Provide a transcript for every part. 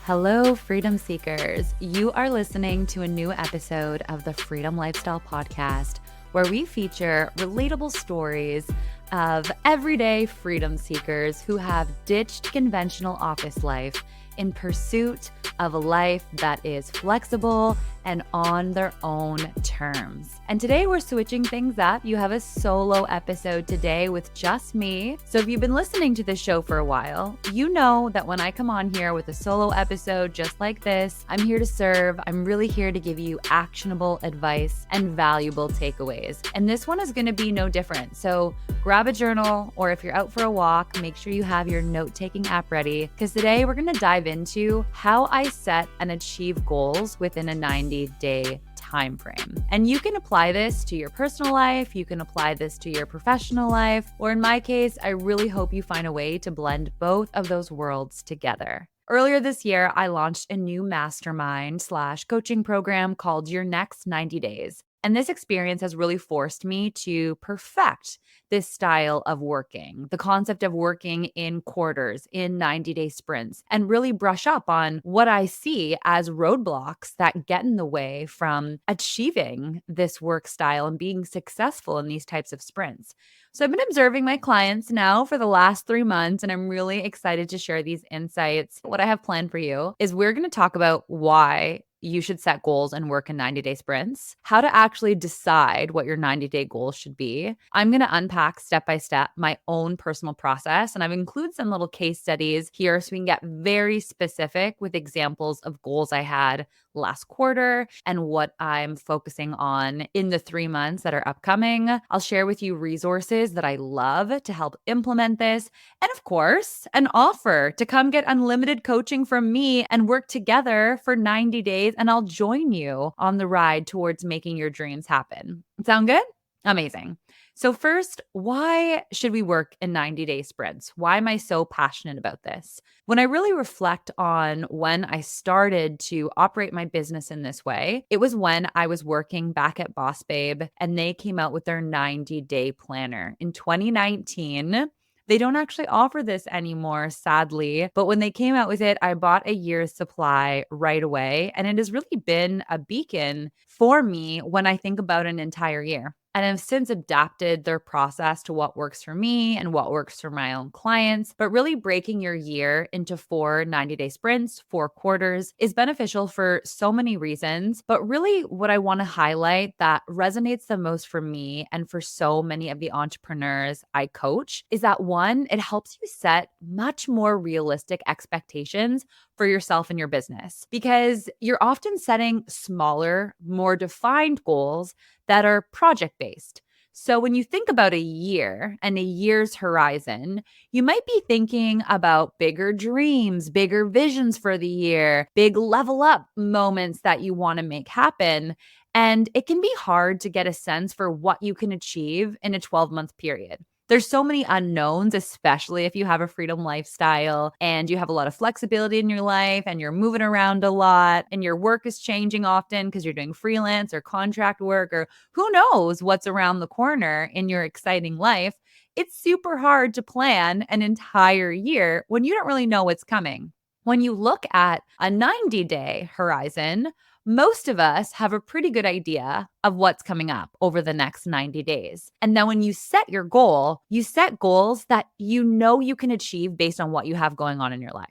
Hello, freedom seekers. You are listening to a new episode of the Freedom Lifestyle Podcast, where we feature relatable stories of everyday freedom seekers who have ditched conventional office life in pursuit of a life that is flexible and on their own terms. And today we're switching things up. You have a solo episode today with just me. So if you've been listening to this show for a while, you know that when I come on here with a solo episode just like this, I'm here to serve. I'm really here to give you actionable advice and valuable takeaways. And this one is going to be no different. So grab a journal, or if you're out for a walk, make sure you have your note-taking app ready, because today we're going to dive into how I set and achieve goals within a 90-day time frame. And you can apply this to your personal life, you can apply this to your professional life, or in my case, I really hope you find a way to blend both of those worlds together. Earlier this year, I launched a new mastermind/coaching program called Your Next 90 Days. And this experience has really forced me to perfect this style of working, the concept of working in quarters, in 90-day sprints, and really brush up on what I see as roadblocks that get in the way from achieving this work style and being successful in these types of sprints. So I've been observing my clients now for the last 3 months, and I'm really excited to share these insights. What I have planned for you is we're going to talk about why you should set goals and work in 90-day sprints, how to actually decide what your 90-day goals should be. I'm going to unpack step by step my own personal process, and I've included some little case studies here so we can get very specific with examples of goals I had last quarter and what I'm focusing on in the 3 months that are upcoming. I'll share with you resources that I love to help implement this. And of course, an offer to come get unlimited coaching from me and work together for 90 days. And I'll join you on the ride towards making your dreams happen. Sound good? Amazing. So first, why should we work in 90-day sprints? Why am I so passionate about this? When I really reflect on when I started to operate my business in this way, it was when I was working back at Boss Babe and they came out with their 90-day planner in 2019. They don't actually offer this anymore, sadly. But when they came out with it, I bought a year's supply right away. And it has really been a beacon for me when I think about an entire year. And I've since adapted their process to what works for me and what works for my own clients. But really breaking your year into 4 90-day sprints, 4 quarters is beneficial for so many reasons. But really what I want to highlight that resonates the most for me and for so many of the entrepreneurs I coach is that one, it helps you set much more realistic expectations for yourself and your business, because you're often setting smaller, more defined goals that are project-based. So when you think about a year and a year's horizon, you might be thinking about bigger dreams, bigger visions for the year, big level up moments that you want to make happen. And it can be hard to get a sense for what you can achieve in a 12-month period. There's so many unknowns, especially if you have a freedom lifestyle and you have a lot of flexibility in your life and you're moving around a lot and your work is changing often because you're doing freelance or contract work or who knows what's around the corner in your exciting life. It's super hard to plan an entire year when you don't really know what's coming. When you look at a 90-day horizon, most of us have a pretty good idea of what's coming up over the next 90 days. And then when you set your goal, you set goals that you know you can achieve based on what you have going on in your life.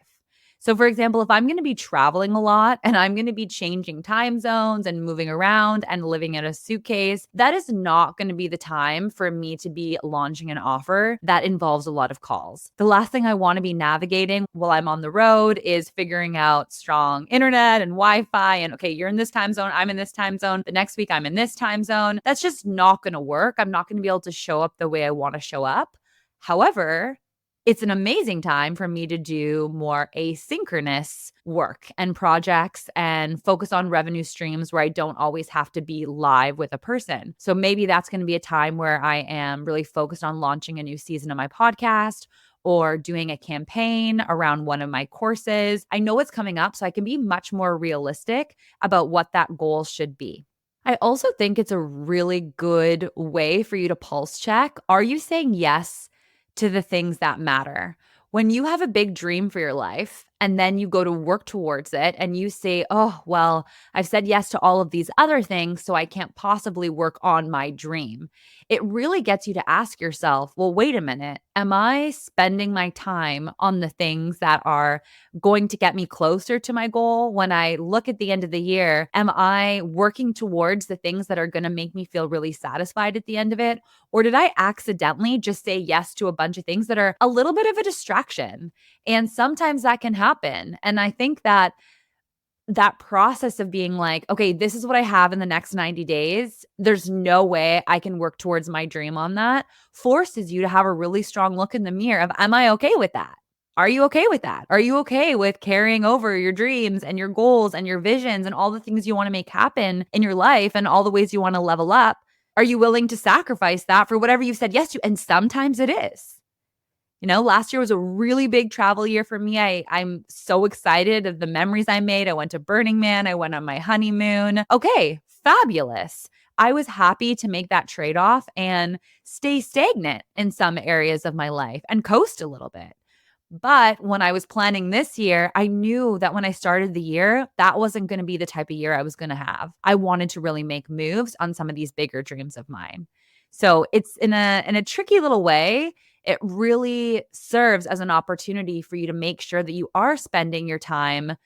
So for example, if I'm going to be traveling a lot and I'm going to be changing time zones and moving around and living in a suitcase, that is not going to be the time for me to be launching an offer that involves a lot of calls. The last thing I want to be navigating while I'm on the road is figuring out strong internet and Wi-Fi and okay, you're in this time zone, I'm in this time zone, the next week I'm in this time zone. That's just not going to work. I'm not going to be able to show up the way I want to show up. However, it's an amazing time for me to do more asynchronous work and projects and focus on revenue streams where I don't always have to be live with a person. So maybe that's going to be a time where I am really focused on launching a new season of my podcast or doing a campaign around one of my courses. I know what's coming up, so I can be much more realistic about what that goal should be. I also think it's a really good way for you to pulse check. Are you saying yes to the things that matter? When you have a big dream for your life and then you go to work towards it and you say, oh, well, I've said yes to all of these other things, so I can't possibly work on my dream. It really gets you to ask yourself, well, wait a minute. Am I spending my time on the things that are going to get me closer to my goal? When I look at the end of the year, am I working towards the things that are going to make me feel really satisfied at the end of it? Or did I accidentally just say yes to a bunch of things that are a little bit of a distraction? And sometimes that can happen. And I think that process of being like, okay, this is what I have in the next 90 days. There's no way I can work towards my dream on that, forces you to have a really strong look in the mirror of, am I okay with that? Are you okay with that? Are you okay with carrying over your dreams and your goals and your visions and all the things you want to make happen in your life and all the ways you want to level up? Are you willing to sacrifice that for whatever you've said yes to? And sometimes it is. Last year was a really big travel year for me. I'm so excited of the memories I made. I went to Burning Man. I went on my honeymoon. Okay, fabulous. I was happy to make that trade-off and stay stagnant in some areas of my life and coast a little bit. But when I was planning this year, I knew that when I started the year, that wasn't going to be the type of year I was going to have. I wanted to really make moves on some of these bigger dreams of mine. So it's in a tricky little way. It really serves as an opportunity for you to make sure that you are spending your time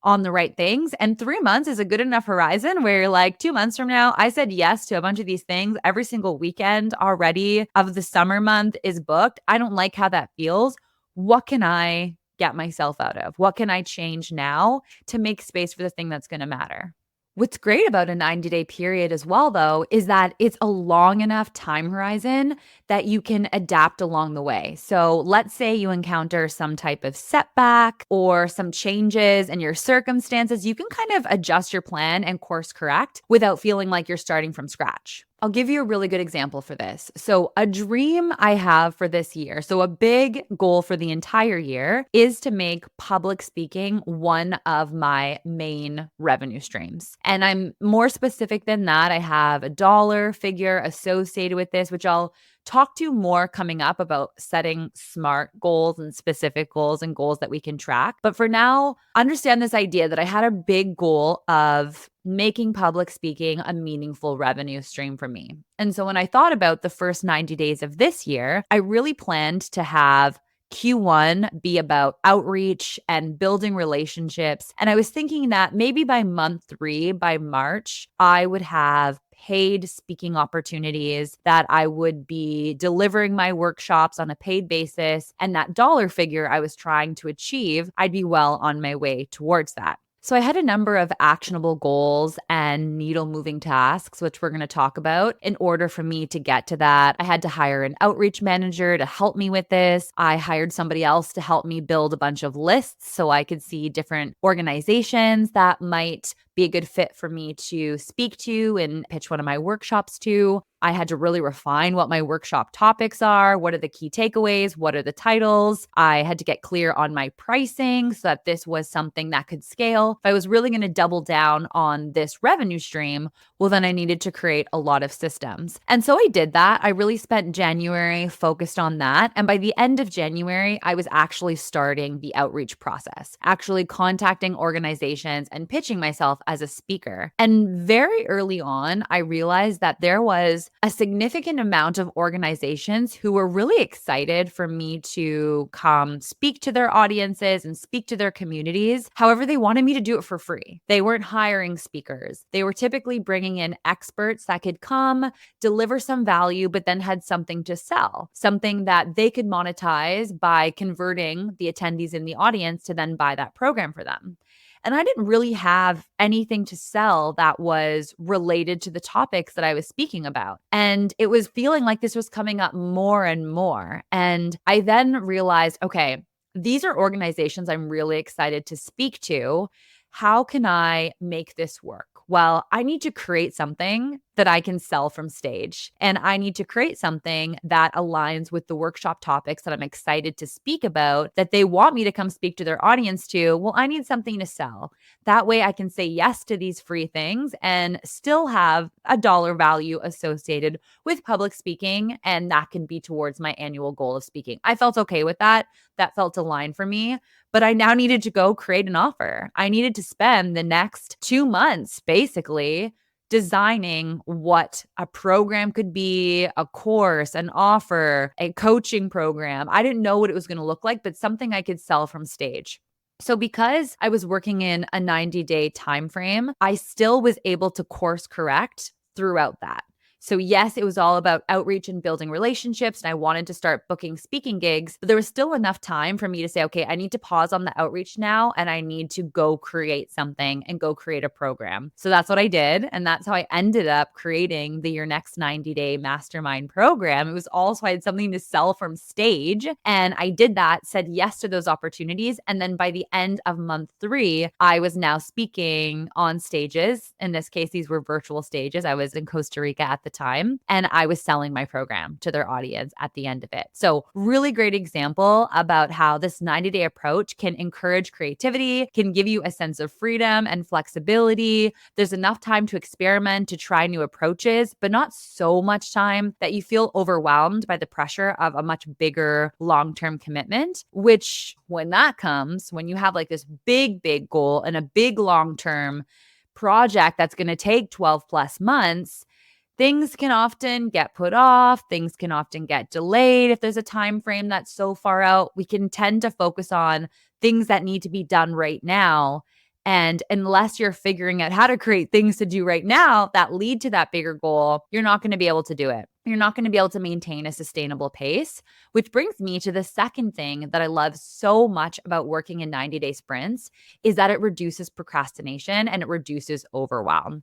on the right things. And 3 months is a good enough horizon where you're like, 2 months from now, I said yes to a bunch of these things. Every single weekend already of the summer month is booked. I don't like how that feels. What can I get myself out of? What can I change now to make space for the thing that's going to matter? What's great about a 90-day period as well, though, is that it's a long enough time horizon that you can adapt along the way. So let's say you encounter some type of setback or some changes in your circumstances. You can kind of adjust your plan and course correct without feeling like you're starting from scratch. I'll give you a really good example for this. So a dream I have for this year, so a big goal for the entire year, is to make public speaking one of my main revenue streams. And I'm more specific than that. I have a dollar figure associated with this, which I'll talk to more coming up about setting smart goals and specific goals and goals that we can track. But for now, understand this idea that I had a big goal of making public speaking a meaningful revenue stream for me. And so when I thought about the first 90 days of this year, I really planned to have Q1 be about outreach and building relationships. And I was thinking that maybe by month 3, by March, I would have paid speaking opportunities, that I would be delivering my workshops on a paid basis, and that dollar figure I was trying to achieve, I'd be well on my way towards that. So I had a number of actionable goals and needle moving tasks, which we're going to talk about. In order for me to get to that, I had to hire an outreach manager to help me with this. I hired somebody else to help me build a bunch of lists so I could see different organizations that might be a good fit for me to speak to and pitch one of my workshops to. I had to really refine what my workshop topics are. What are the key takeaways? What are the titles? I had to get clear on my pricing so that this was something that could scale. If I was really going to double down on this revenue stream, well, then I needed to create a lot of systems. And so I did that. I really spent January focused on that. And by the end of January, I was actually starting the outreach process, actually contacting organizations and pitching myself as a speaker. And very early on, I realized that there was a significant amount of organizations who were really excited for me to come speak to their audiences and speak to their communities. However, they wanted me to do it for free. They weren't hiring speakers. They were typically bringing in experts that could come, deliver some value, but then had something to sell, something that they could monetize by converting the attendees in the audience to then buy that program for them. And I didn't really have anything to sell that was related to the topics that I was speaking about. And it was feeling like this was coming up more and more. And I then realized, okay, these are organizations I'm really excited to speak to. How can I make this work? Well, I need to create something that I can sell from stage. And I need to create something that aligns with the workshop topics that I'm excited to speak about, that they want me to come speak to their audience to. Well, I need something to sell. That way I can say yes to these free things and still have a dollar value associated with public speaking. And that can be towards my annual goal of speaking. I felt okay with that. That felt aligned for me. But I now needed to go create an offer. I needed to spend the next 2 months basically designing what a program could be, a course, an offer, a coaching program. I didn't know what it was going to look like, but something I could sell from stage. So because I was working in a 90-day time frame, I still was able to course correct throughout that. So yes, it was all about outreach and building relationships, and I wanted to start booking speaking gigs, but there was still enough time for me to say, okay, I need to pause on the outreach now, and I need to go create something and go create a program. So that's what I did, and that's how I ended up creating the Your Next 90-Day Mastermind program. It was also I had something to sell from stage, and I did that, said yes to those opportunities, and then by the end of month 3, I was now speaking on stages. In this case, these were virtual stages. I was in Costa Rica at the time, and I was selling my program to their audience at the end of it. So really great example about how this 90-day approach can encourage creativity, can give you a sense of freedom and flexibility. There's enough time to experiment, to try new approaches, but not so much time that you feel overwhelmed by the pressure of a much bigger long-term commitment, which when that comes, when you have like this big goal and a big long-term project that's going to take 12 plus months, things can often get put off. Things can often get delayed. If there's a time frame that's so far out, we can tend to focus on things that need to be done right now. And unless you're figuring out how to create things to do right now that lead to that bigger goal, you're not going to be able to do it. You're not going to be able to maintain a sustainable pace, which brings me to the second thing that I love so much about working in 90-day sprints is that it reduces procrastination and it reduces overwhelm.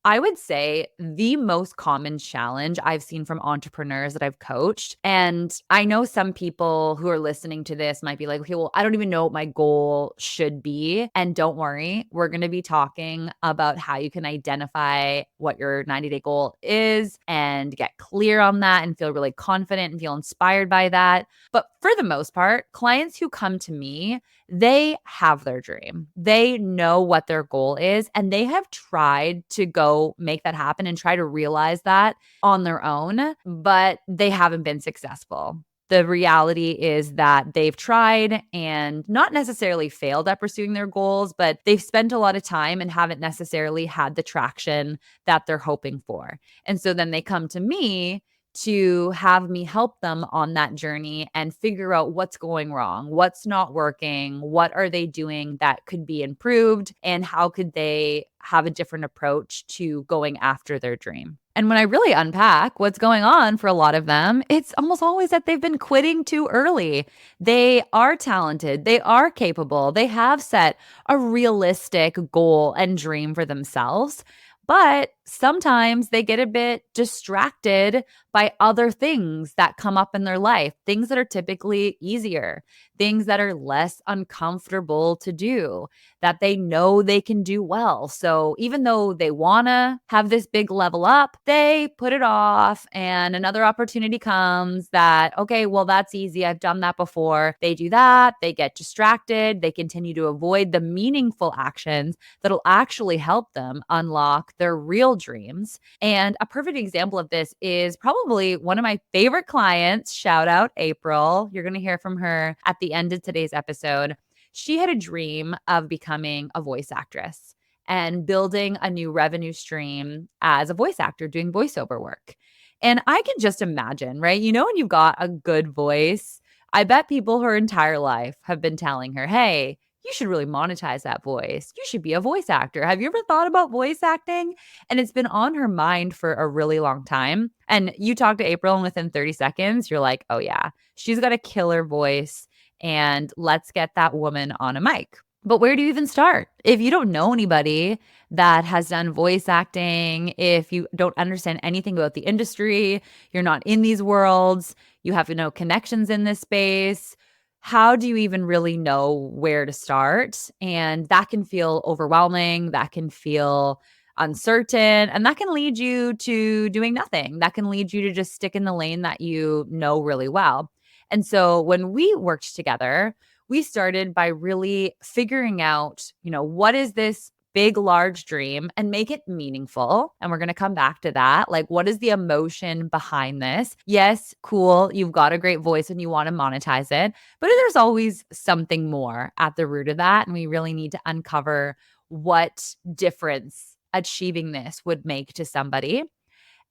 I would say the most common challenge I've seen from entrepreneurs that I've coached, and I know some people who are listening to this might be like, okay, well, I don't even know what my goal should be. And don't worry, we're going to be talking about how you can identify what your 90-day goal is and get clear on that and feel really confident and feel inspired by that. But for the most part, clients who come to me, they have their dream. They know what their goal is, and they have tried to go make that happen and try to realize that on their own, but they haven't been successful. The reality is that they've tried and not necessarily failed at pursuing their goals, but they've spent a lot of time and haven't necessarily had the traction that they're hoping for. And so then they come to me to have me help them on that journey and figure out what's going wrong, what's not working, what are they doing that could be improved, and how could they have a different approach to going after their dream. And when I really unpack what's going on for a lot of them, it's almost always that they've been quitting too early. They are talented, they are capable, they have set a realistic goal and dream for themselves. But sometimes they get a bit distracted by other things that come up in their life, things that are typically easier, things that are less uncomfortable to do, that they know they can do well. So even though they want to have this big level up, they put it off and another opportunity comes that, okay, well, that's easy. I've done that before. They do that. They get distracted. They continue to avoid the meaningful actions that'll actually help them unlock their real dreams. And a perfect example of this is probably one of my favorite clients. Shout out April. You're going to hear from her at the end of today's episode. She had a dream of becoming a voice actress and building a new revenue stream as a voice actor, doing voiceover work. And I can just imagine, right? You know, when you've got a good voice, I bet people her entire life have been telling her, hey, you should really monetize that voice. You should be a voice actor. Have you ever thought about voice acting? And it's been on her mind for a really long time. And you talk to April and within 30 seconds, you're like, oh yeah, she's got a killer voice and let's get that woman on a mic. But where do you even start? If you don't know anybody that has done voice acting, if you don't understand anything about the industry, you're not in these worlds, you have no connections in this space, how do you even really know where to start? And that can feel overwhelming. That can feel uncertain, and that can lead you to doing nothing. That can lead you to just stick in the lane that you know really well. And so when we worked together, we started by really figuring out, what is this big, large dream and make it meaningful. And we're going to come back to that. Like, what is the emotion behind this? Yes, cool. You've got a great voice and you want to monetize it, but there's always something more at the root of that. And we really need to uncover what difference achieving this would make to somebody.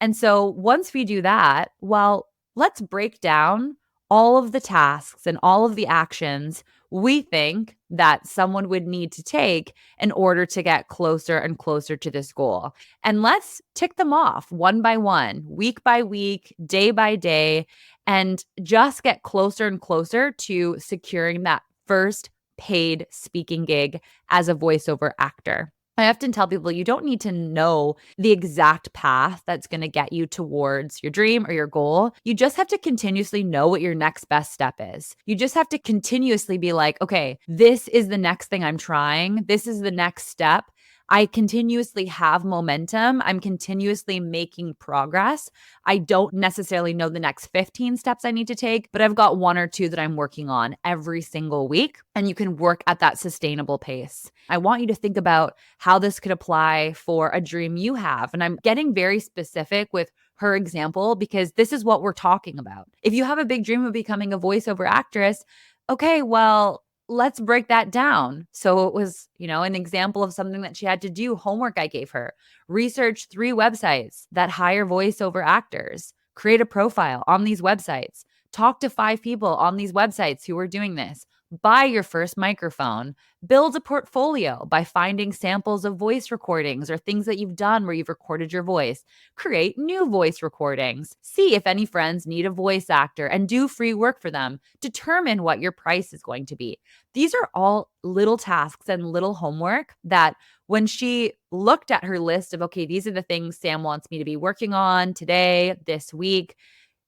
And so once we do that, well, let's break down all of the tasks and all of the actions we think that someone would need to take in order to get closer and closer to this goal. And let's tick them off one by one, week by week, day by day, and just get closer and closer to securing that first paid speaking gig as a voiceover actor. I often tell people you don't need to know the exact path that's going to get you towards your dream or your goal. You just have to continuously know what your next best step is. You just have to continuously be like, okay, this is the next thing I'm trying. This is the next step. I continuously have momentum. I'm continuously making progress. I don't necessarily know the next 15 steps I need to take, but I've got one or two that I'm working on every single week, and you can work at that sustainable pace. I want you to think about how this could apply for a dream you have. And I'm getting very specific with her example because this is what we're talking about. If you have a big dream of becoming a voiceover actress, okay, well, let's break that down. So it was, an example of something that she had to do, homework I gave her. Research 3 websites that hire voiceover actors, create a profile on these websites, talk to 5 people on these websites who are doing this, buy your first microphone, build a portfolio by finding samples of voice recordings or things that you've done where you've recorded your voice, create new voice recordings, see if any friends need a voice actor and do free work for them, determine what your price is going to be. These are all little tasks and little homework that when she looked at her list of, okay, these are the things Sam wants me to be working on today, this week,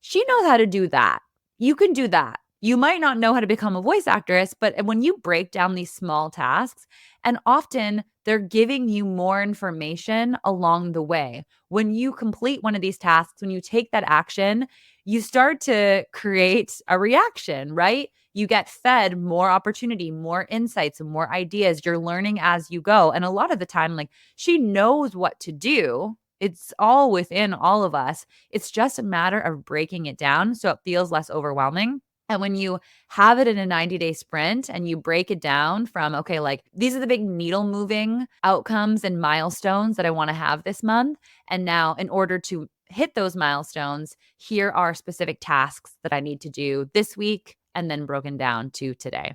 she knows how to do that. You can do that. You might not know how to become a voice actress, but when you break down these small tasks, and often they're giving you more information along the way. When you complete one of these tasks, when you take that action, you start to create a reaction, right? You get fed more opportunity, more insights, and more ideas. You're learning as you go. And a lot of the time, like, she knows what to do. It's all within all of us. It's just a matter of breaking it down so it feels less overwhelming. And when you have it in a 90-day sprint and you break it down from, okay, like these are the big needle moving outcomes and milestones that I want to have this month. And now in order to hit those milestones, here are specific tasks that I need to do this week and then broken down to today.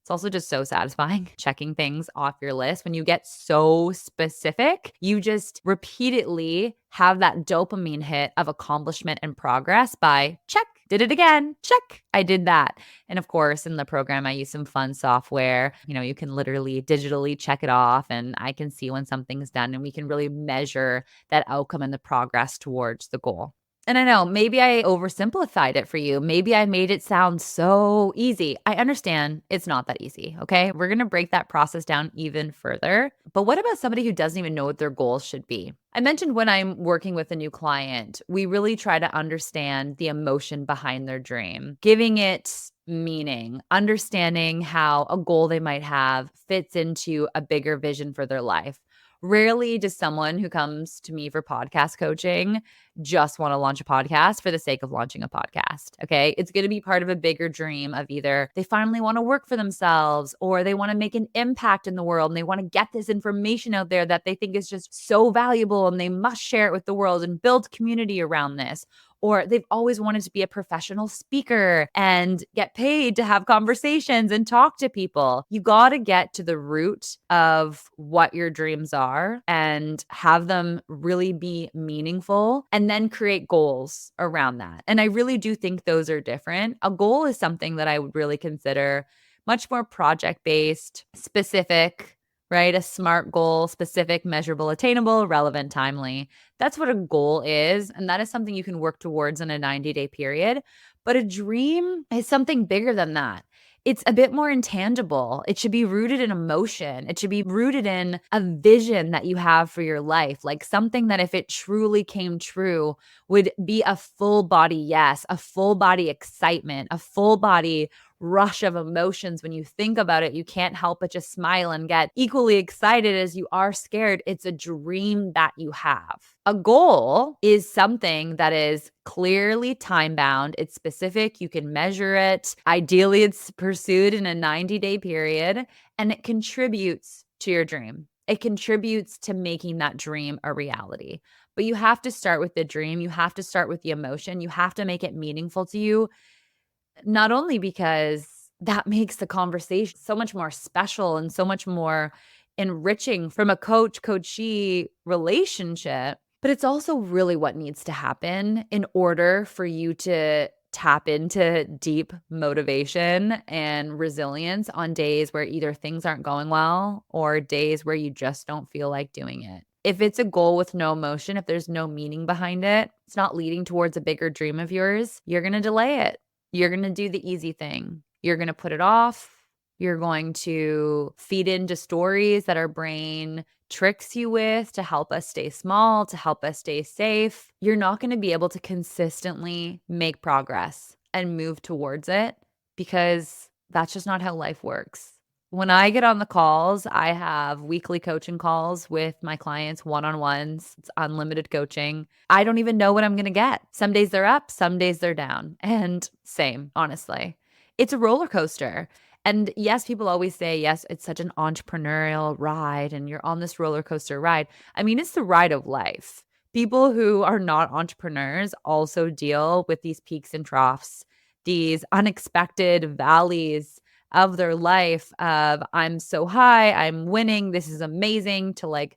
It's also just so satisfying checking things off your list. When you get so specific, you just repeatedly have that dopamine hit of accomplishment and progress by check, did it again, check, I did that. And of course, in the program, I use some fun software. You can literally digitally check it off and I can see when something's done and we can really measure that outcome and the progress towards the goal. And I know maybe I oversimplified it for you. Maybe I made it sound so easy. I understand it's not that easy. Okay. We're going to break that process down even further. But what about somebody who doesn't even know what their goals should be? I mentioned when I'm working with a new client, we really try to understand the emotion behind their dream, giving it meaning, understanding how a goal they might have fits into a bigger vision for their life. Rarely does someone who comes to me for podcast coaching just want to launch a podcast for the sake of launching a podcast. Okay. It's going to be part of a bigger dream of either they finally want to work for themselves or they want to make an impact in the world and they want to get this information out there that they think is just so valuable and they must share it with the world and build community around this. Or they've always wanted to be a professional speaker and get paid to have conversations and talk to people. You got to get to the root of what your dreams are and have them really be meaningful and then create goals around that. And I really do think those are different. A goal is something that I would really consider much more project-based, specific, right? A SMART goal, specific, measurable, attainable, relevant, timely. That's what a goal is. And that is something you can work towards in a 90-day period. But a dream is something bigger than that. it's a bit more intangible. It should be rooted in emotion. It should be rooted in a vision that you have for your life, like something that if it truly came true would be a full body yes, a full body excitement, a full body rush of emotions. When you think about it, you can't help but just smile and get equally excited as you are scared. It's a dream that you have. A goal is something that is clearly time bound. It's specific. You can measure it. Ideally, it's pursued in a 90-day period, and it contributes to your dream. It contributes to making that dream a reality. But you have to start with the dream. You have to start with the emotion. You have to make it meaningful to you, not only because that makes the conversation so much more special and so much more enriching from a coach-coachee relationship, but it's also really what needs to happen in order for you to tap into deep motivation and resilience on days where either things aren't going well or days where you just don't feel like doing it. If it's a goal with no emotion, if there's no meaning behind it, it's not leading towards a bigger dream of yours, you're going to delay it. You're going to do the easy thing. You're going to put it off. You're going to feed into stories that our brain tricks you with to help us stay small, to help us stay safe. You're not going to be able to consistently make progress and move towards it because that's just not how life works. When I get on the calls, I have weekly coaching calls with my clients, one-on-ones. It's unlimited coaching. I don't even know what I'm going to get. Some days they're up, some days they're down. And same, honestly. It's a roller coaster. And yes, people always say, yes, it's such an entrepreneurial ride and you're on this roller coaster ride. I mean, it's the ride of life. People who are not entrepreneurs also deal with these peaks and troughs, these unexpected valleys of their life of I'm so high, I'm winning, this is amazing, to like,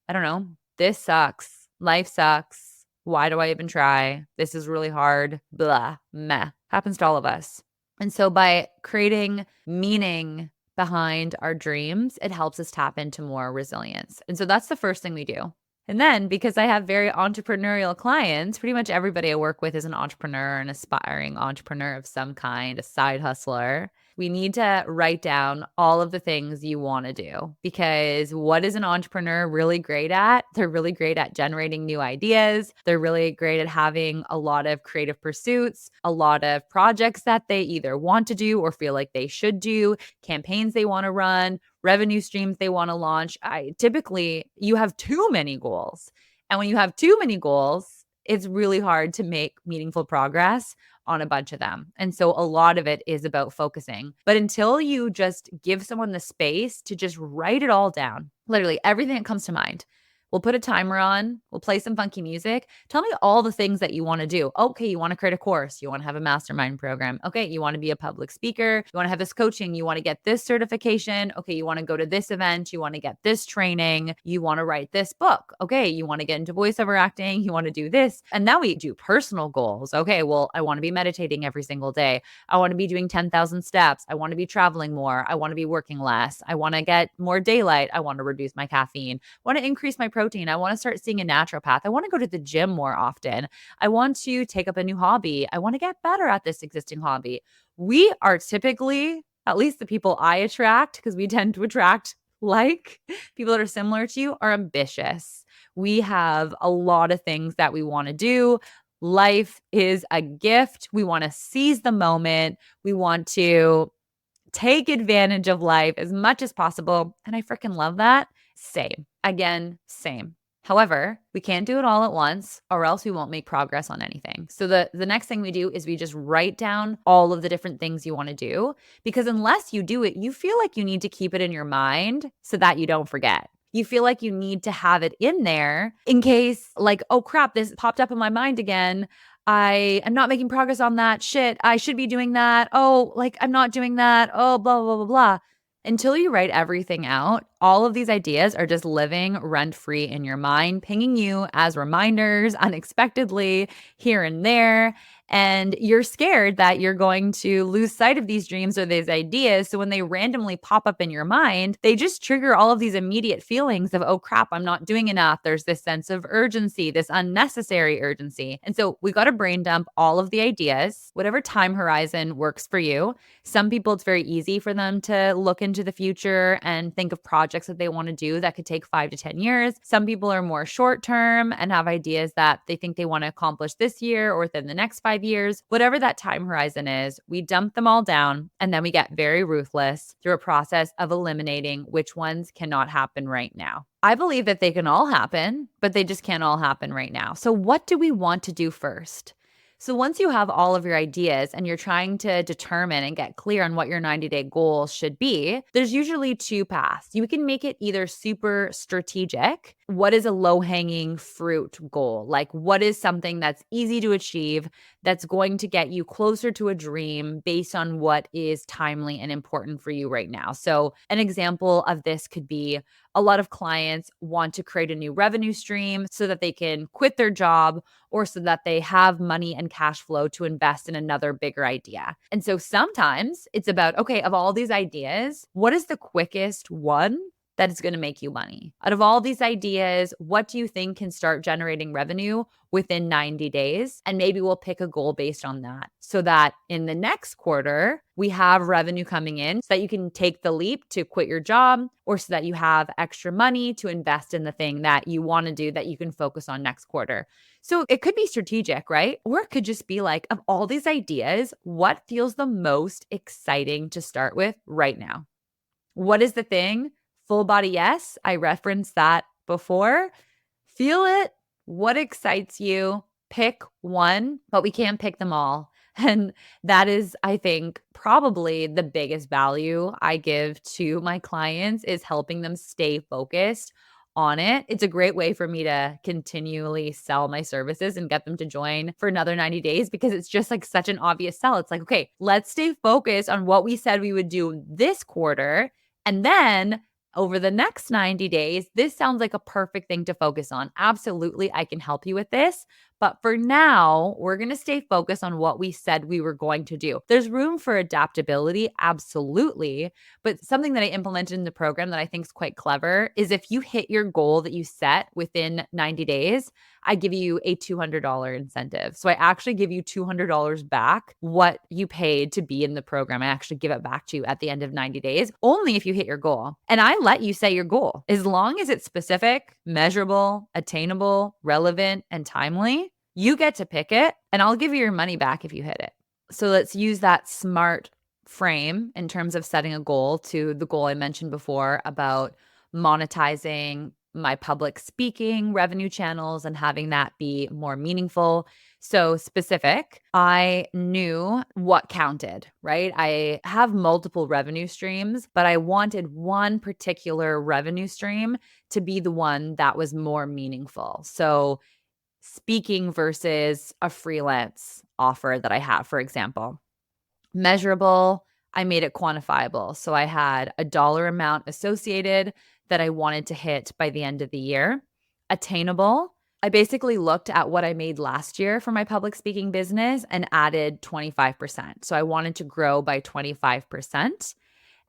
I don't know, this sucks. Life sucks. Why do I even try? This is really hard. Blah, meh. Happens to all of us. And so by creating meaning behind our dreams, it helps us tap into more resilience. And so that's the first thing we do. And then because I have very entrepreneurial clients, pretty much everybody I work with is an entrepreneur, an aspiring entrepreneur of some kind, a side hustler. We need to write down all of the things you want to do, because what is an entrepreneur really great at? They're really great at generating new ideas. They're really great at having a lot of creative pursuits, a lot of projects that they either want to do or feel like they should do, campaigns they want to run, revenue streams they want to launch. Typically, you have too many goals. And when you have too many goals, it's really hard to make meaningful progress on a bunch of them. And so a lot of it is about focusing. But until you just give someone the space to just write it all down, literally everything that comes to mind, we'll put a timer on, we'll play some funky music. Tell me all the things that you want to do. Okay, you want to create a course, you want to have a mastermind program. Okay, you want to be a public speaker, you want to have this coaching, you want to get this certification. Okay, you want to go to this event, you want to get this training, you want to write this book. Okay, you want to get into voiceover acting, you want to do this. And now we do personal goals. Okay, well, I want to be meditating every single day. I want to be doing 10,000 steps. I want to be traveling more. I want to be working less. I want to get more daylight. I want to reduce my caffeine. I want to increase my protein. I want to start seeing a naturopath. I want to go to the gym more often. I want to take up a new hobby. I want to get better at this existing hobby. We are typically, at least the people I attract, because we tend to attract like people that are similar to you, are ambitious. We have a lot of things that we want to do. Life is a gift. We want to seize the moment. We want to take advantage of life as much as possible. And I freaking love that. Same. Again, same. However, we can't do it all at once or else we won't make progress on anything. So the next thing we do is we just write down all of the different things you want to do, because unless you do it, you feel like you need to keep it in your mind so that you don't forget. You feel like you need to have it in there in case, like, oh crap, this popped up in my mind again. I am not making progress on that. Shit, I should be doing that. Oh, like I'm not doing that. Oh, blah, blah, blah, blah. Until you write everything out, all of these ideas are just living rent-free in your mind, pinging you as reminders unexpectedly here and there. And you're scared that you're going to lose sight of these dreams or these ideas. So when they randomly pop up in your mind, they just trigger all of these immediate feelings of, oh crap, I'm not doing enough. There's this sense of urgency, this unnecessary urgency. And so we got to brain dump all of the ideas, whatever time horizon works for you. Some people, it's very easy for them to look into the future and think of projects that they want to do that could take 5 to 10 years. Some people are more short term and have ideas that they think they want to accomplish this year or within the next 5 years. Whatever that time horizon is, we dump them all down and then we get very ruthless through a process of eliminating which ones cannot happen right now. I believe that they can all happen, but they just can't all happen right now. So what do we want to do first? So once you have all of your ideas and you're trying to determine and get clear on what your 90-day goal should be, there's usually two paths. You can make it either super strategic. What is a low-hanging fruit goal? Like, what is something that's easy to achieve, that's going to get you closer to a dream based on what is timely and important for you right now? So an example of this could be a lot of clients want to create a new revenue stream so that they can quit their job or so that they have money and cash flow to invest in another bigger idea. And so sometimes it's about, okay, of all these ideas, what is the quickest one that is going to make you money? Out of all these ideas, what do you think can start generating revenue within 90 days? And maybe we'll pick a goal based on that so that in the next quarter, we have revenue coming in so that you can take the leap to quit your job or so that you have extra money to invest in the thing that you want to do that you can focus on next quarter. So it could be strategic, right? Or it could just be like, of all these ideas, what feels the most exciting to start with right now? What is the thing? Full body yes. I referenced that before. Feel it. What excites you? Pick one, but we can't pick them all. And that is, I think, probably the biggest value I give to my clients is helping them stay focused on it. It's a great way for me to continually sell my services and get them to join for another 90 days because it's just like such an obvious sell. It's like, okay, let's stay focused on what we said we would do this quarter. And then over the next 90 days, this sounds like a perfect thing to focus on. Absolutely, I can help you with this. But for now, we're going to stay focused on what we said we were going to do. There's room for adaptability, absolutely. But something that I implemented in the program that I think is quite clever is if you hit your goal that you set within 90 days, I give you a $200 incentive. So I actually give you $200 back what you paid to be in the program. I actually give it back to you at the end of 90 days, only if you hit your goal. And I let you set your goal. As long as it's specific, measurable, attainable, relevant, and timely, you get to pick it, and I'll give you your money back if you hit it. So let's use that SMART frame in terms of setting a goal to the goal I mentioned before about monetizing my public speaking revenue channels and having that be more meaningful. So specific, I knew what counted, right? I have multiple revenue streams, but I wanted one particular revenue stream to be the one that was more meaningful. So speaking versus a freelance offer that I have, for example. Measurable, I made it quantifiable. So I had a dollar amount associated that I wanted to hit by the end of the year. Attainable, I basically looked at what I made last year for my public speaking business and added 25%. So I wanted to grow by 25%.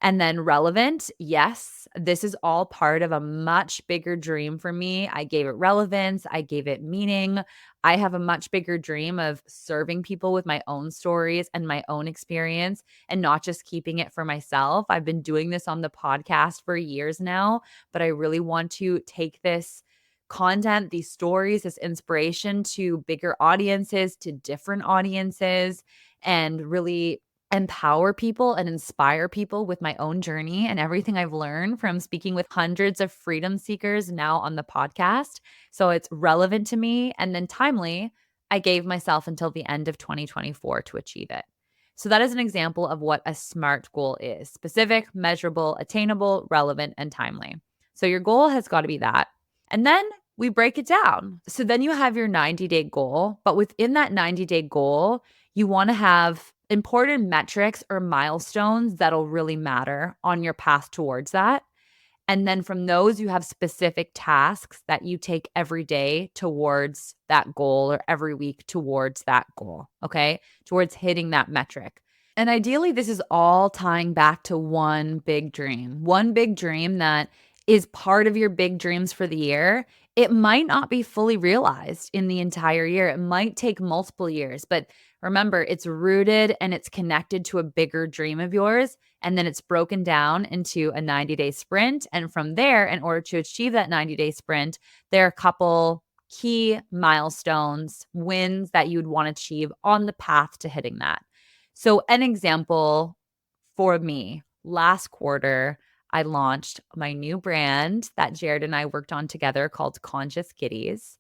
And then relevant, yes, this is all part of a much bigger dream for me. I gave it relevance. I gave it meaning. I have a much bigger dream of serving people with my own stories and my own experience and not just keeping it for myself. I've been doing this on the podcast for years now, but I really want to take this content, these stories, this inspiration to bigger audiences, to different audiences, and really empower people and inspire people with my own journey and everything I've learned from speaking with hundreds of freedom seekers now on the podcast. So it's relevant to me. And then timely, I gave myself until the end of 2024 to achieve it. So that is an example of what a SMART goal is: specific, measurable, attainable, relevant, and timely. So your goal has got to be that. And then we break it down. So then you have your 90-day goal, but within that 90-day goal, you want to have important metrics or milestones that'll really matter on your path towards that. And then from those, you have specific tasks that you take every day towards that goal or every week towards that goal, okay? Towards hitting that metric. And ideally, this is all tying back to one big dream that is part of your big dreams for the year. It might not be fully realized in the entire year. It might take multiple years, but remember, it's rooted and it's connected to a bigger dream of yours. And then it's broken down into a 90-day sprint. And from there, in order to achieve that 90-day sprint, there are a couple key milestones, wins that you would want to achieve on the path to hitting that. So, an example for me, last quarter, I launched my new brand that Jared and I worked on together called Conscious Kitties.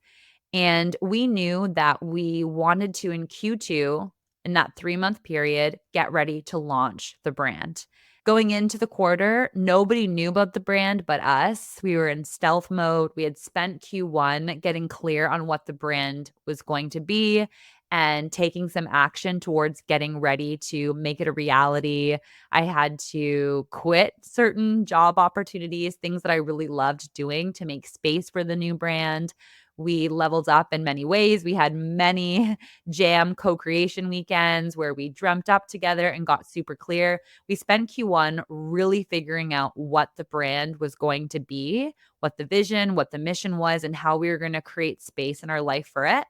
And we knew that we wanted to, in Q2, in that 3-month period, get ready to launch the brand. Going into the quarter, nobody knew about the brand but us. We were in stealth mode. We had spent Q1 getting clear on what the brand was going to be and taking some action towards getting ready to make it a reality. I had to quit certain job opportunities, things that I really loved doing to make space for the new brand. We leveled up in many ways. We had many jam co-creation weekends where we dreamt up together and got super clear. We spent Q1 really figuring out what the brand was going to be, what the vision, what the mission was, and how we were going to create space in our life for it.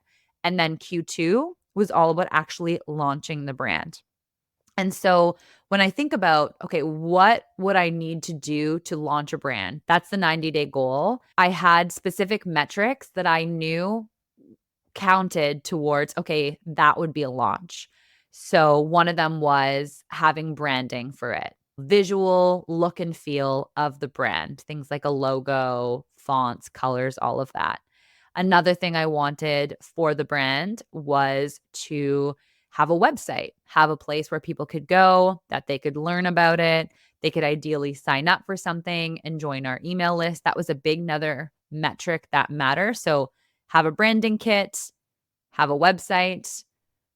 And then Q2 was all about actually launching the brand. And so when I think about, okay, what would I need to do to launch a brand? That's the 90-day goal. I had specific metrics that I knew counted towards, okay, that would be a launch. So one of them was having branding for it, visual look and feel of the brand, things like a logo, fonts, colors, all of that. Another thing I wanted for the brand was to have a website, have a place where people could go, that they could learn about it. They could ideally sign up for something and join our email list. That was a big another metric that matters. So have a branding kit, have a website.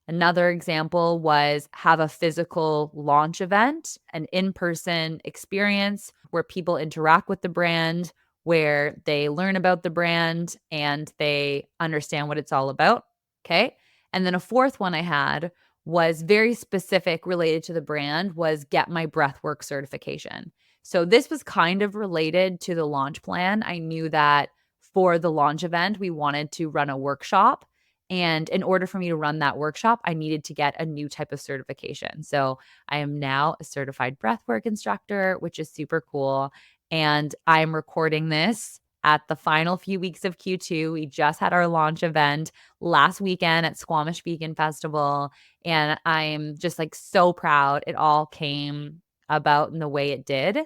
Another example was have a physical launch event, an in-person experience where people interact with the brand, where they learn about the brand and they understand what it's all about. Okay. And then a fourth one I had was very specific related to the brand was get my breathwork certification. So this was kind of related to the launch plan. I knew that for the launch event, we wanted to run a workshop. And in order for me to run that workshop, I needed to get a new type of certification. So I am now a certified breathwork instructor, which is super cool. And I'm recording this at the final few weeks of Q2. We just had our launch event last weekend at Squamish Vegan Festival. And I'm just like so proud it all came about in the way it did.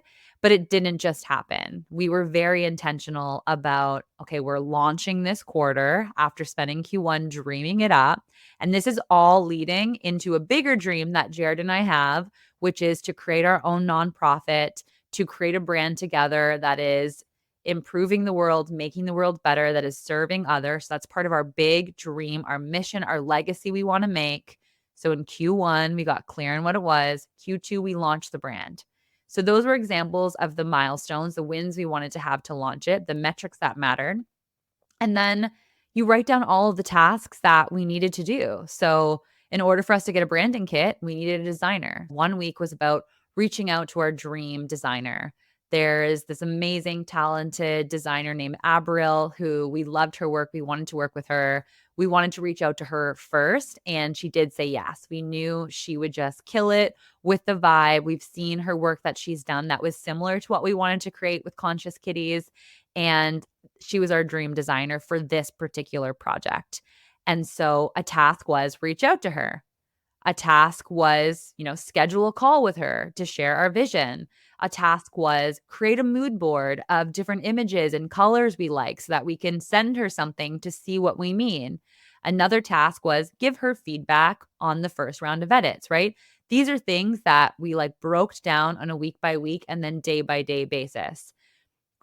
But it didn't just happen. We were very intentional about, okay, we're launching this quarter after spending Q1 dreaming it up. And this is all leading into a bigger dream that Jared and I have, which is to create our own nonprofit, to create a brand together that is improving the world, making the world better, that is serving others. So that's part of our big dream, our mission, our legacy we want to make. So in Q1, we got clear on what it was. Q2, we launched the brand. So those were examples of the milestones, the wins we wanted to have to launch it, the metrics that mattered. And then you write down all of the tasks that we needed to do. So in order for us to get a branding kit, we needed a designer. 1 week was about reaching out to our dream designer. There is this amazing, talented designer named Abril who we loved her work. We wanted to work with her. We wanted to reach out to her first, and she did say yes. We knew she would just kill it with the vibe. We've seen her work that she's done that was similar to what we wanted to create with Conscious Kitties, and she was our dream designer for this particular project. And so a task was reach out to her. A task was, schedule a call with her to share our vision. A task was create a mood board of different images and colors we like so that we can send her something to see what we mean. Another task was give her feedback on the first round of edits, right? These are things that we broke down on a week by week and then day by day basis.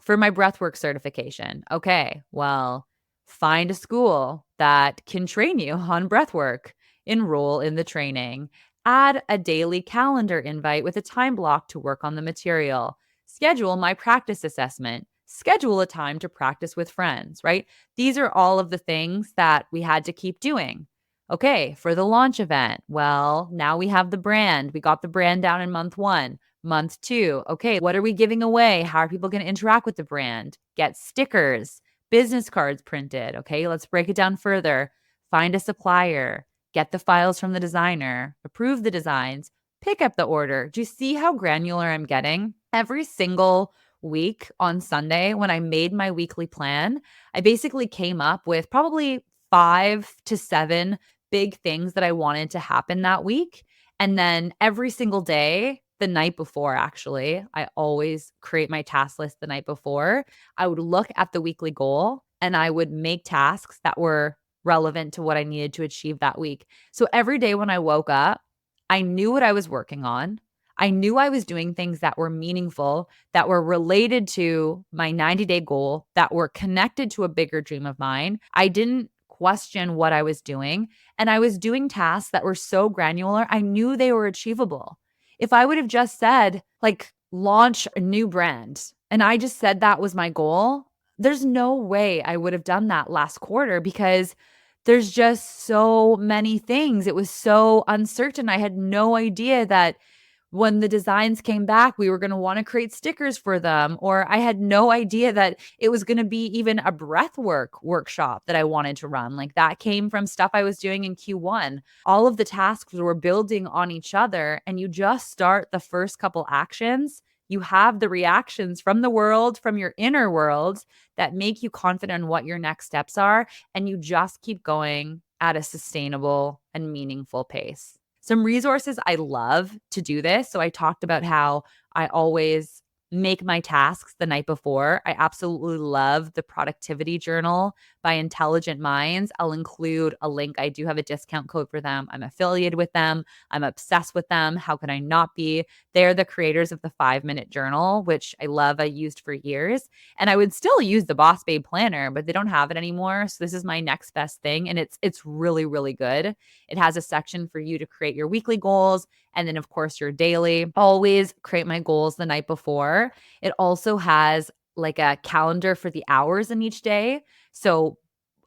For my breathwork certification, okay, well, find a school that can train you on breathwork. Enroll in the training, add a daily calendar invite with a time block to work on the material, schedule my practice assessment, schedule a time to practice with friends, right? These are all of the things that we had to keep doing. Okay, for the launch event, well, now we have the brand. We got the brand down in month 1. Month 2, okay, what are we giving away? How are people going to interact with the brand? Get stickers, business cards printed. Okay, let's break it down further. Find a supplier, get the files from the designer, approve the designs, pick up the order. Do you see how granular I'm getting? Every single week on Sunday, when I made my weekly plan, I basically came up with probably 5 to 7 big things that I wanted to happen that week. And then every single day, the night before, actually, I always create my task list the night before. I would look at the weekly goal and I would make tasks that were relevant to what I needed to achieve that week. So every day when I woke up, I knew what I was working on. I knew I was doing things that were meaningful, that were related to my 90-day goal, that were connected to a bigger dream of mine. I didn't question what I was doing. And I was doing tasks that were so granular, I knew they were achievable. If I would have just said, like, launch a new brand, and I just said that was my goal, there's no way I would have done that last quarter because there's just so many things. It was so uncertain. I had no idea that when the designs came back, we were going to want to create stickers for them. Or I had no idea that it was going to be even a breathwork workshop that I wanted to run. Like that came from stuff I was doing in Q1. All of the tasks were building on each other. And you just start the first couple actions. You have the reactions from the world, from your inner world that make you confident in what your next steps are. And you just keep going at a sustainable and meaningful pace. Some resources I love to do this. So I talked about how I always make my tasks the night before. I absolutely love the productivity journal by Intelligent Minds. I'll include a link. I do have a discount code for them. I'm affiliated with them. I'm obsessed with them. How could I not be? They're the creators of the 5-minute journal, which I love. I used for years. And I would still use the Boss Babe planner, but they don't have it anymore. So this is my next best thing. And it's really, really good. It has a section for you to create your weekly goals. And then, of course, your daily. Always create my goals the night before. It also has like a calendar for the hours in each day. So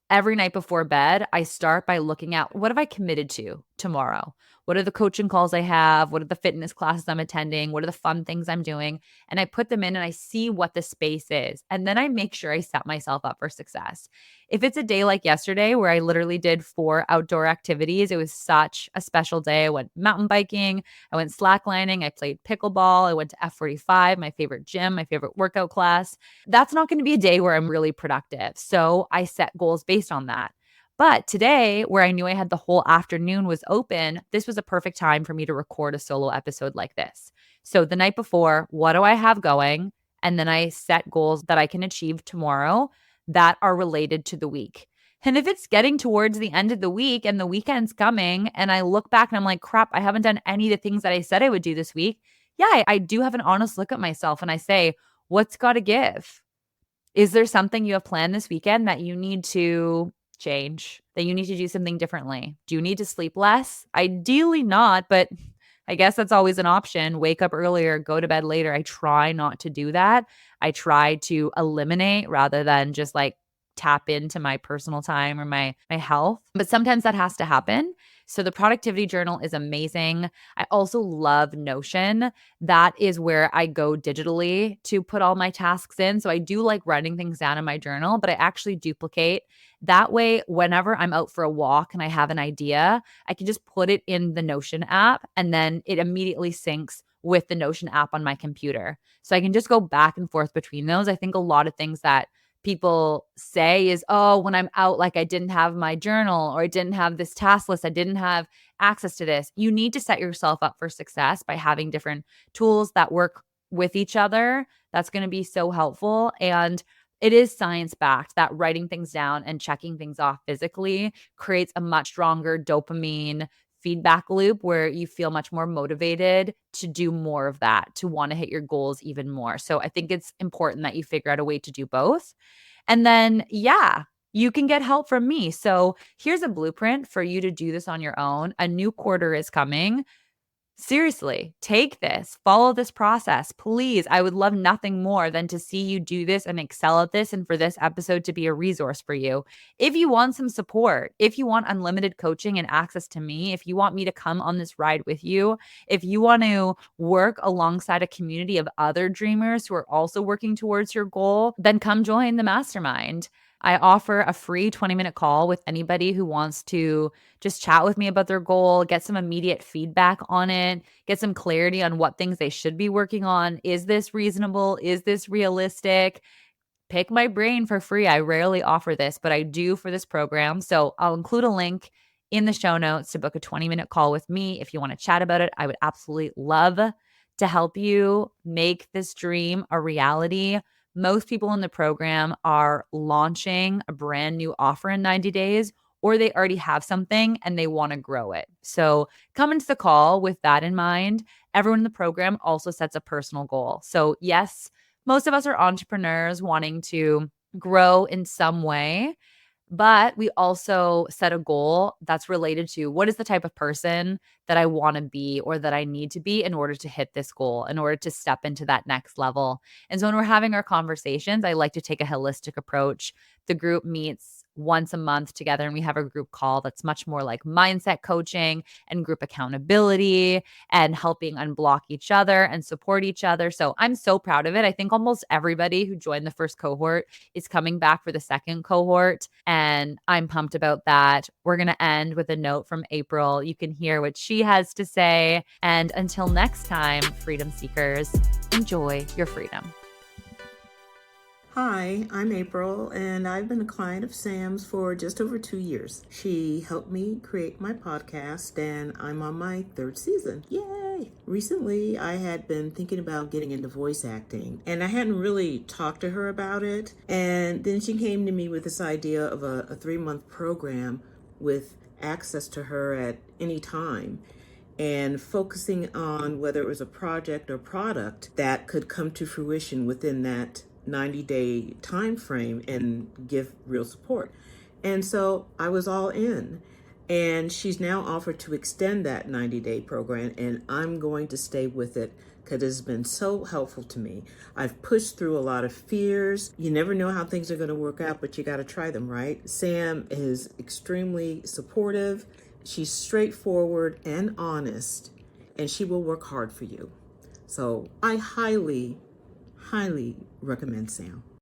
every night before bed, I start by looking at what have I committed to tomorrow? What are the coaching calls I have? What are the fitness classes I'm attending? What are the fun things I'm doing? And I put them in and I see what the space is. And then I make sure I set myself up for success. If it's a day like yesterday where I literally did 4 outdoor activities, it was such a special day. I went mountain biking, I went slacklining, I played pickleball, I went to F45, my favorite gym, my favorite workout class. That's not going to be a day where I'm really productive. So I set goals based on that. But today, where I knew I had the whole afternoon was open, this was a perfect time for me to record a solo episode like this. So the night before, what do I have going? And then I set goals that I can achieve tomorrow that are related to the week. And if it's getting towards the end of the week and the weekend's coming and I look back and I'm like, crap, I haven't done any of the things that I said I would do this week. Yeah, I do have an honest look at myself and I say, what's got to give? Is there something you have planned this weekend that you need to change, that you need to do something differently? Do you need to sleep less? Ideally not, but I guess that's always an option. Wake up earlier, go to bed later. I try not to do that. I try to eliminate rather than just like tap into my personal time or my health. But sometimes that has to happen. So the productivity journal is amazing. I also love Notion. That is where I go digitally to put all my tasks in. So I do like writing things down in my journal, but I actually duplicate. That way, whenever I'm out for a walk and I have an idea, I can just put it in the Notion app and then it immediately syncs with the Notion app on my computer. So I can just go back and forth between those. I think a lot of things that people say is, oh, when I'm out, like I didn't have my journal or I didn't have this task list, I didn't have access to this. You need to set yourself up for success by having different tools that work with each other. That's going to be so helpful. And it is science backed that writing things down and checking things off physically creates a much stronger dopamine feedback loop where you feel much more motivated to do more of that, to want to hit your goals even more. So I think it's important that you figure out a way to do both. And then, yeah, you can get help from me. So here's a blueprint for you to do this on your own. A new quarter is coming. Seriously, take this, follow this process. Please, I would love nothing more than to see you do this and excel at this and for this episode to be a resource for you. If you want some support, if you want unlimited coaching and access to me, if you want me to come on this ride with you, if you want to work alongside a community of other dreamers who are also working towards your goal, then come join the mastermind. I offer a free 20-minute call with anybody who wants to just chat with me about their goal, get some immediate feedback on it, get some clarity on what things they should be working on. Is this reasonable? Is this realistic? Pick my brain for free. I rarely offer this, but I do for this program. So I'll include a link in the show notes to book a 20-minute call with me if you want to chat about it. I would absolutely love to help you make this dream a reality. Most people in the program are launching a brand new offer in 90 days, or they already have something and they want to grow it. So come into the call with that in mind. Everyone in the program also sets a personal goal. So, yes, most of us are entrepreneurs wanting to grow in some way, but we also set a goal that's related to what is the type of person that I want to be or that I need to be in order to hit this goal, in order to step into that next level. And so when we're having our conversations, I like to take a holistic approach. The group meets once a month together and we have a group call that's much more like mindset coaching and group accountability and helping unblock each other and support each other. So I'm so proud of it. I think almost everybody who joined the first cohort is coming back for the second cohort. And I'm pumped about that. We're going to end with a note from April. You can hear what she has to say. And until next time, freedom seekers, enjoy your freedom. Hi, I'm April, and I've been a client of Sam's for just over 2 years. She helped me create my podcast, and I'm on my third season. Yay! Recently, I had been thinking about getting into voice acting, and I hadn't really talked to her about it. And then she came to me with this idea of a 3-month program with access to her at any time, and focusing on whether it was a project or product that could come to fruition within that 90-day time frame and give real support. And so I was all in. And she's now offered to extend that 90-day program, and I'm going to stay with it because it's been so helpful to me. I've pushed through a lot of fears. You never know how things are going to work out, but you got to try them, right? Sam is extremely supportive. She's straightforward and honest, and she will work hard for you. So I highly recommend Sam.